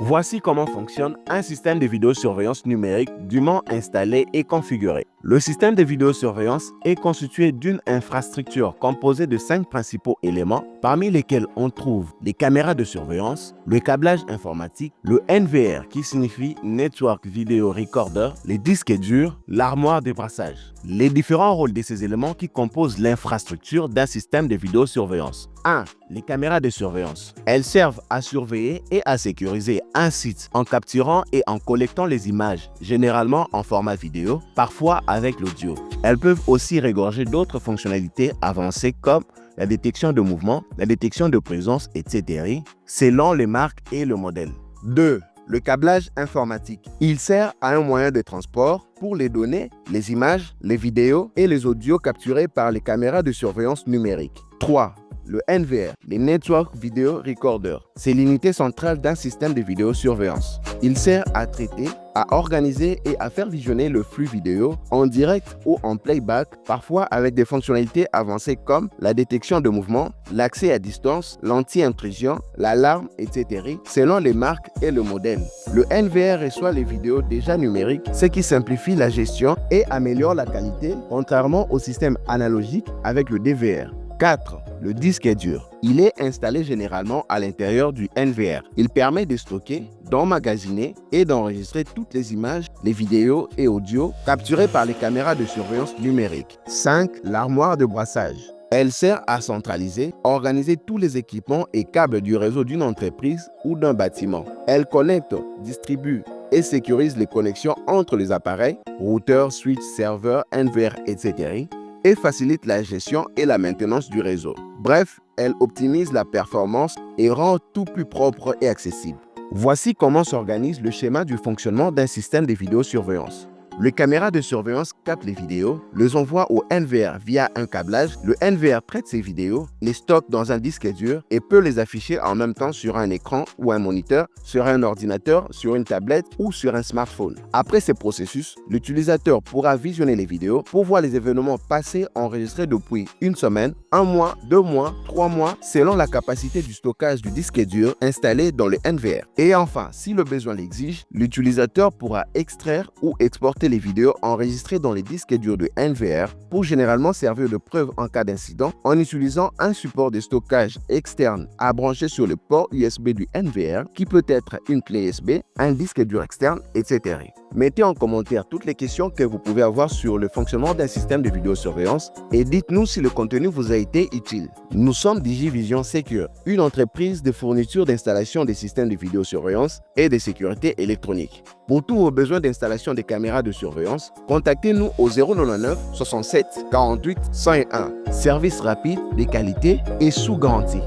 Voici comment fonctionne un système de vidéosurveillance numérique dûment installé et configuré. Le système de vidéosurveillance est constitué d'une infrastructure composée de 5 principaux éléments, parmi lesquels on trouve les caméras de surveillance, le câblage informatique, le NVR qui signifie Network Video Recorder, les disques durs, l'armoire de brassage. Les différents rôles de ces éléments qui composent l'infrastructure d'un système de vidéosurveillance. 1. Les caméras de surveillance. Elles servent à surveiller et à sécuriser un site en capturant et en collectant les images, généralement en format vidéo, parfois avec l'audio. Elles peuvent aussi regorger d'autres fonctionnalités avancées comme la détection de mouvement, la détection de présence, etc., selon les marques et le modèle. 2. Le câblage informatique. Il sert à un moyen de transport pour les données, les images, les vidéos et les audios capturés par les caméras de surveillance numérique. 3. Le NVR, les Network Video Recorder. C'est l'unité centrale d'un système de vidéosurveillance. Il sert à traiter, à organiser et à faire visionner le flux vidéo en direct ou en playback, parfois avec des fonctionnalités avancées comme la détection de mouvement, l'accès à distance, l'anti-intrusion, l'alarme, etc., selon les marques et le modèle. Le NVR reçoit les vidéos déjà numériques, ce qui simplifie la gestion et améliore la qualité, contrairement au système analogique avec le DVR. 4. Le disque dur. Il est installé généralement à l'intérieur du NVR. Il permet de stocker, d'emmagasiner et d'enregistrer toutes les images, les vidéos et audios capturées par les caméras de surveillance numérique. 5. L'armoire de brassage. Elle sert à centraliser, organiser tous les équipements et câbles du réseau d'une entreprise ou d'un bâtiment. Elle connecte, distribue et sécurise les connexions entre les appareils, routeurs, switches, serveurs, NVR, etc., et facilite la gestion et la maintenance du réseau. Bref, elle optimise la performance et rend tout plus propre et accessible. Voici comment s'organise le schéma du fonctionnement d'un système de vidéosurveillance. Les caméras de surveillance captent les vidéos, les envoient au NVR via un câblage. Le NVR traite ces vidéos, les stocke dans un disque dur et peut les afficher en même temps sur un écran ou un moniteur, sur un ordinateur, sur une tablette ou sur un smartphone. Après ce processus, l'utilisateur pourra visionner les vidéos pour voir les événements passés enregistrés depuis une semaine, 1 mois, 2 mois, 3 mois, selon la capacité du stockage du disque dur installé dans le NVR. Et enfin, si le besoin l'exige, l'utilisateur pourra extraire ou exporter les vidéos enregistrées dans les disques durs de NVR pour généralement servir de preuve en cas d'incident en utilisant un support de stockage externe à brancher sur le port USB du NVR qui peut être une clé USB, un disque dur externe, etc. Mettez en commentaire toutes les questions que vous pouvez avoir sur le fonctionnement d'un système de vidéosurveillance et dites-nous si le contenu vous a été utile. Nous sommes Digivision Secure, une entreprise de fourniture d'installation des systèmes de vidéosurveillance et de sécurité électronique. Pour tous vos besoins d'installation des caméras de surveillance, contactez-nous au 099 67 48 101. Service rapide, de qualité et sous garantie.